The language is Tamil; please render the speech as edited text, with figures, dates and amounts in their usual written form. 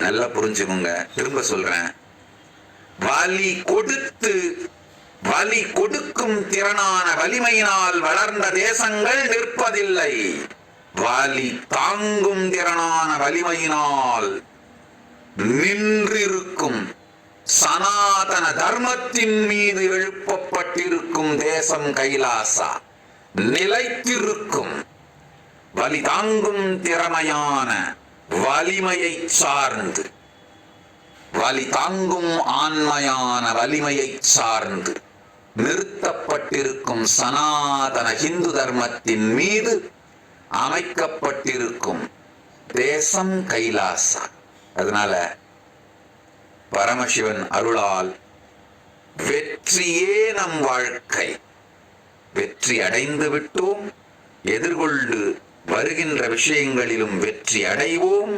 நல்லா புரிஞ்சுக்கோங்க. திரும்ப சொல்றேன். வலி கொடுக்கும் திறனான வலிமையினால் வளர்ந்த தேசங்கள் நிற்பதில்லை. வலி தாங்கும் திறனான வலிமையினால் நின்றிருக்கும் சனாதன தர்மத்தின் மீது எழுப்பப்பட்டிருக்கும் தேசம் கைலாசா. நிலைத்திருக்கும் வலி தாங்கும் திறமையான வலிமையை சார்ந்து, வலி தாங்கும் ஆண்மையான வலிமையை சார்ந்து நிறுத்தப்பட்டிருக்கும் சனாதன ஹிந்து தர்மத்தின் மீது அமைக்கப்பட்டிருக்கும் தேசம் கைலாசா. அதனால பரமசிவன் அருளால் வெற்றியே நம் வாழ்க்கை. வெற்றி அடைந்து விட்டோம். எதிர்கொண்டு வருகின்ற விஷயங்களிலும் வெற்றி அடைவோம்.